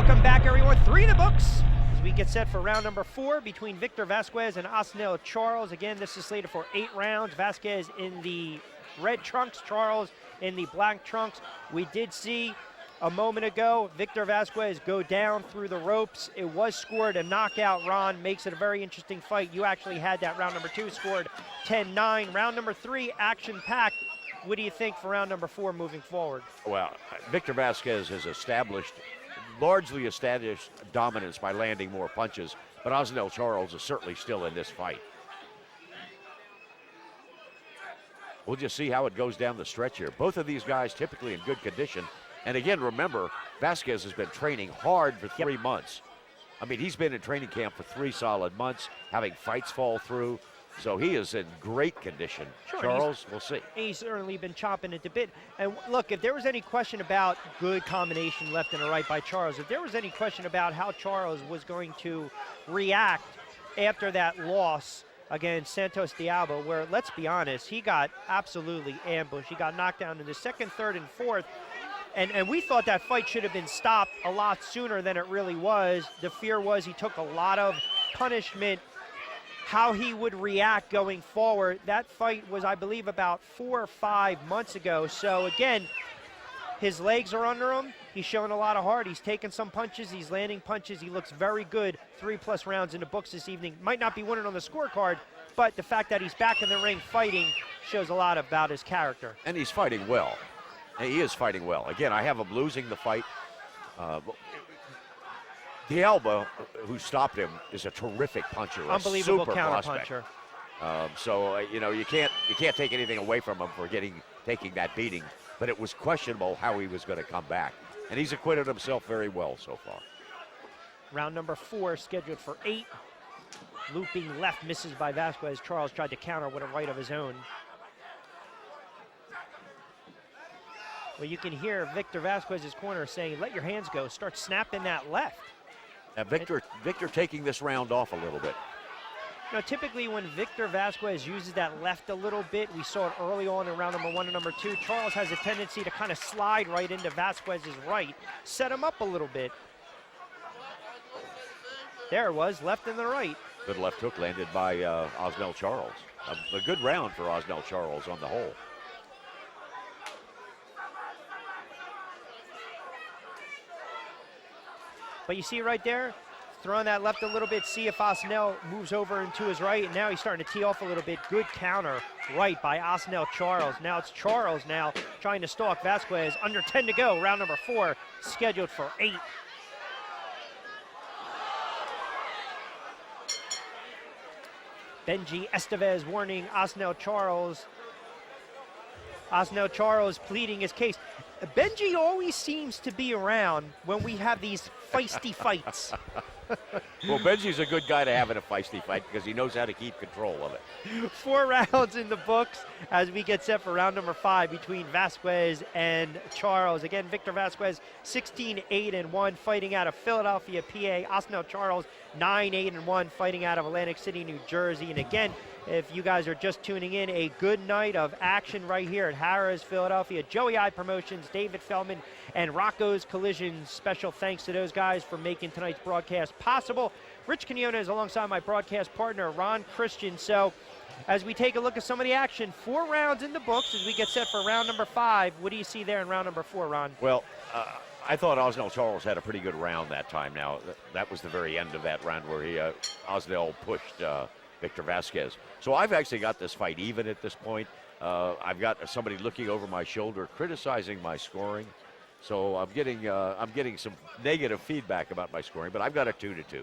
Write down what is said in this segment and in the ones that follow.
Welcome back, everyone. 3 in the books as we get set for round number 4 between Víctor Vásquez and Osnel Charles. Again, this is slated for 8 rounds. Vásquez in the red trunks, Charles in the black trunks. We did see a moment ago Víctor Vásquez go down through the ropes. It was scored a knockout. Ron makes it a very interesting fight. You actually had that round number 2 scored 10-9. Round number 3, action-packed. What do you think for round number 4 moving forward? Well, Víctor Vásquez has largely established dominance by landing more punches, but Osnel Charles is certainly still in this fight. We'll just see how it goes down the stretch here. Both of these guys typically in good condition. And again, remember, Vásquez has been training hard for 3 months. I mean, he's been in training camp for 3 solid months, having fights fall through. So he is in great condition. Sure, Charles, we'll see. He's certainly been chopping at the bit. And look, if there was any question about good combination left and right by Charles, if there was any question about how Charles was going to react after that loss against Santos Diablo, where, let's be honest, he got absolutely ambushed. He got knocked down in the 2nd, 3rd, and 4th. And we thought that fight should have been stopped a lot sooner than it really was. The fear was he took a lot of punishment. How he would react going forward. That fight was, I believe, about 4 or 5 months ago. So again, his legs are under him. He's showing a lot of heart. He's taking some punches. He's landing punches. He looks very good. 3+ rounds in the books this evening. Might not be winning on the scorecard, but the fact that he's back in the ring fighting shows a lot about his character. And he's fighting well. He is fighting well. Again, I have him losing the fight. Dialba, who stopped him, is a terrific puncher. Unbelievable counter puncher. So you can't take anything away from him for taking that beating. But it was questionable how he was going to come back, and he's acquitted himself very well so far. Round number 4 scheduled for 8. Looping left misses by Vásquez. Charles tried to counter with a right of his own. Well, you can hear Víctor Vásquez's corner saying, "Let your hands go. Start snapping that left." Now, Víctor taking this round off a little bit. You know, typically when Víctor Vásquez uses that left a little bit, we saw it early on in round number 1 and number 2, Charles has a tendency to kind of slide right into Vásquez's right, set him up a little bit. There it was, left and the right. Good left hook landed by Osnel Charles. A good round for Osnel Charles on the whole. But you see right there, throwing that left a little bit, see if Osnel moves over into his right, and now he's starting to tee off a little bit. Good counter right by Osnel Charles. Now it's Charles now trying to stalk Vásquez. Under 10 to go, round number 4, scheduled for 8. Benji Estevez warning Osnel Charles. Osnel Charles pleading his case. Benji always seems to be around when we have these feisty fights. Well, Benji's a good guy to have in a feisty fight because he knows how to keep control of it. 4 rounds in the books as we get set for round number 5 between Vásquez and Charles. Again, Víctor Vásquez 16-8-1 fighting out of Philadelphia, PA. Osnel Charles 9-8-1 fighting out of Atlantic City, New Jersey. And again, if you guys are just tuning in, a good night of action right here at Harrah's Philadelphia. Joey I Promotions, David Feldman, and Rocco's Collisions. Special thanks to those guys for making tonight's broadcast possible. Rich Quinones alongside my broadcast partner, Ron Christian. So as we take a look at some of the action, 4 rounds in the books as we get set for round number 5. What do you see there in round number 4, Ron? Well, I thought Osnel Charles had a pretty good round that time. Now, that was the very end of that round where Osnel pushed Víctor Vásquez. So I've actually got this fight even at this point. I've got somebody looking over my shoulder criticizing my scoring. So I'm getting some negative feedback about my scoring, but I've got a 2-2.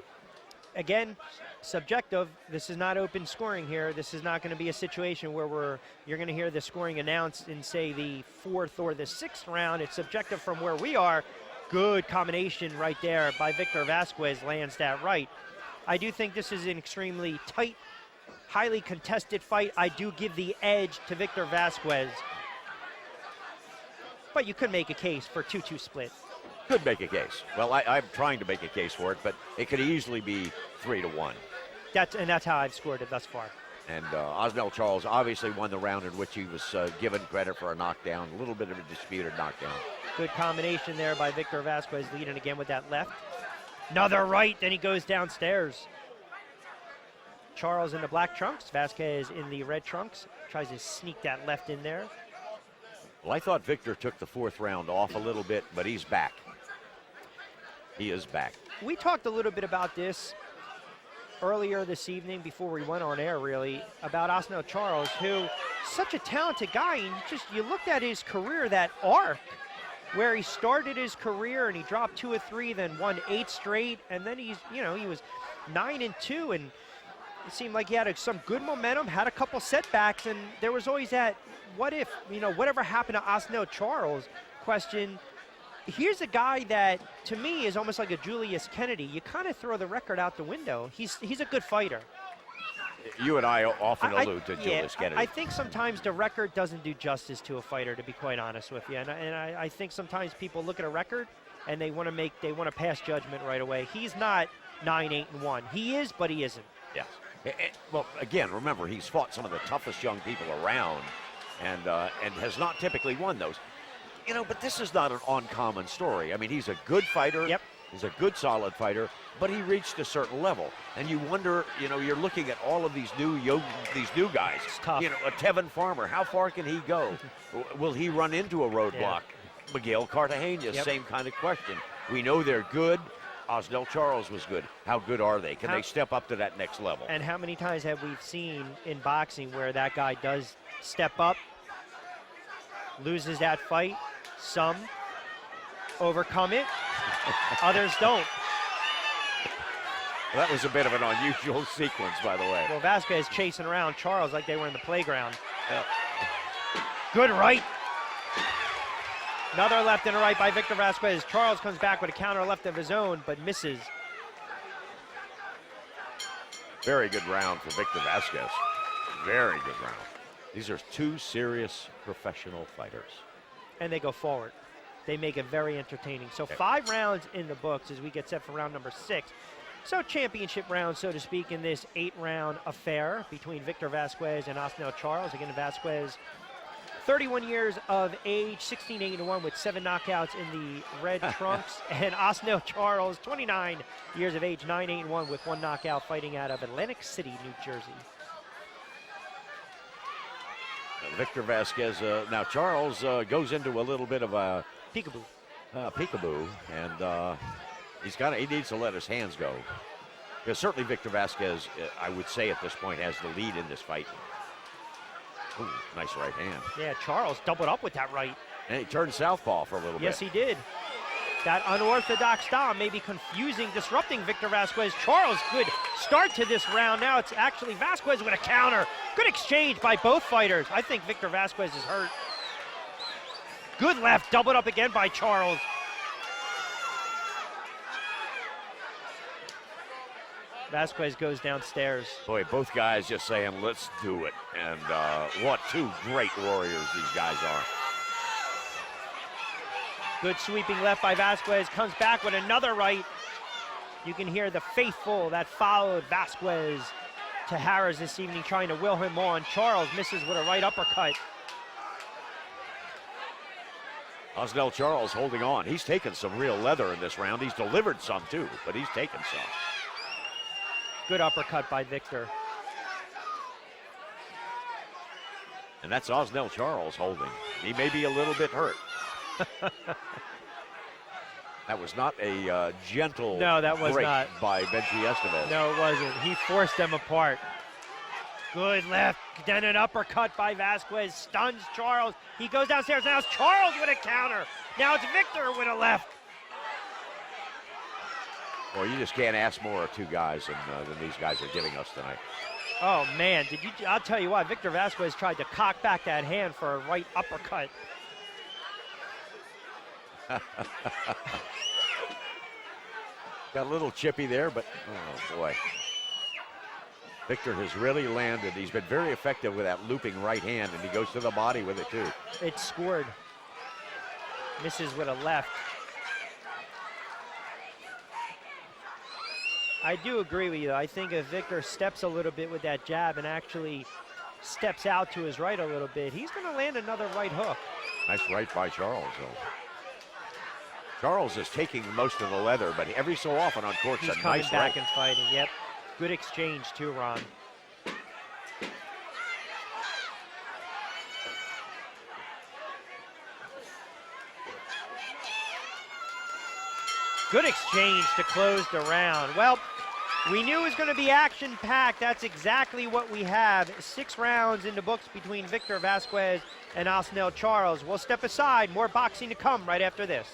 Again, subjective. This is not open scoring here. This is not going to be a situation where you're going to hear the scoring announced in, say, the 4th or the 6th round. It's subjective from where we are. Good combination right there by Víctor Vásquez, lands that right. I do think this is an extremely tight, highly contested fight. I do give the edge to Víctor Vásquez. But you could make a case for 2-2 split. Could make a case. Well, I'm trying to make a case for it, but it could easily be 3-1. That's how I've scored it thus far. And Osnel Charles obviously won the round in which he was given credit for a knockdown, a little bit of a disputed knockdown. Good combination there by Victor Vásquez, leading again with that left. Another right, then he goes downstairs. Charles in the black trunks, Vásquez in the red trunks. Tries to sneak that left in there. Well, I thought Victor took the 4th round off a little bit, but he's back. He is back. We talked a little bit about this earlier this evening before we went on air, really, about Osnel Charles, who such a talented guy. And you looked at his career, that arc, where he started his career and he dropped 2 or 3, then won 8 straight, and then he was 9-2, and it seemed like he had some good momentum, had a couple setbacks, and there was always that what if, whatever happened to Osnel Charles question. Here's a guy that, to me, is almost like a Julius Kennedy. You kind of throw the record out the window. He's a good fighter. You and I often allude to Julius Kennedy. I think sometimes the record doesn't do justice to a fighter, to be quite honest with you. And I think sometimes people look at a record and they want to pass judgment right away. He's not 9-8-1. He is, but he isn't. Yes. Well, again, remember, he's fought some of the toughest young people around and has not typically won those. But this is not an uncommon story. I mean, he's a good fighter. Yep. He's a good, solid fighter, but he reached a certain level. And you wonder, you're looking at all of these new guys. It's tough. A Tevin Farmer, how far can he go? Will he run into a roadblock? Yeah. Miguel Cartagena, Yep. Same kind of question. We know they're good. Osnel Charles was good. How good are they? Can they step up to that next level? And how many times have we seen in boxing where that guy does step up, loses that fight, some overcome it, others don't. Well, that was a bit of an unusual sequence, by the way. Well, Vásquez chasing around Charles like they were in the playground. Yeah. Good right. Another left and a right by Victor Vásquez. Charles comes back with a counter left of his own, but misses. Very good round for Victor Vásquez. Very good round. These are 2 serious professional fighters. And they go forward. They make it very entertaining. So 5 rounds in the books as we get set for round number 6. So championship round, so to speak, in this 8-round affair between Victor Vásquez and Osnel Charles. Again, Vásquez, 31 years of age, 16-8-1 with 7 knockouts in the red trunks. And Osnel Charles, 29 years of age, 9-8-1 with 1 knockout, fighting out of Atlantic City, New Jersey. Victor Vásquez, now Charles goes into a little bit of a peekaboo, and he needs to let his hands go. Because certainly Victor Vásquez, I would say at this point, has the lead in this fight. Ooh, nice right hand. Yeah, Charles doubled up with that right. And he turned southpaw for a little bit. Yes, he did. That unorthodox style may be confusing, disrupting Victor Vásquez. Charles, good start to this round. Now it's actually Vásquez with a counter. Good exchange by both fighters. I think Victor Vásquez is hurt. Good left, doubled up again by Charles. Vásquez goes downstairs. Boy, both guys just saying, let's do it. And what 2 great warriors these guys are. Good sweeping left by Vásquez, comes back with another right. You can hear the faithful that followed Vásquez to Harrah this evening, trying to will him on. Charles misses with a right uppercut. Osnel Charles holding on. He's taken some real leather in this round. He's delivered some too, but he's taken some. Good uppercut by Victor. And that's Osnel Charles holding. He may be a little bit hurt. That was not a gentle break by Benji Estevez. No, it wasn't. He forced them apart. Good left, then an uppercut by Vásquez, stuns Charles. He goes downstairs, now it's Charles with a counter. Now it's Victor with a left. Well, you just can't ask more of 2 guys than these guys are giving us tonight. Oh man, I'll tell you what, Victor Vásquez tried to cock back that hand for a right uppercut. Got a little chippy there, but oh boy. Victor has really landed. He's been very effective with that looping right hand, and he goes to the body with it too. It's scored. Misses with a left. I do agree with you. I think if Victor steps a little bit with that jab and actually steps out to his right a little bit, he's going to land another right hook. Nice right by Charles, though. Charles is taking most of the leather, but every so often on court, he's a coming nice back right. and fighting. Yep. Good exchange too, Ron. Good exchange to close the round. Well, we knew it was going to be action-packed. That's exactly what we have. 6 rounds in the books between Víctor Vásquez and Osnel Charles. We'll step aside. More boxing to come right after this.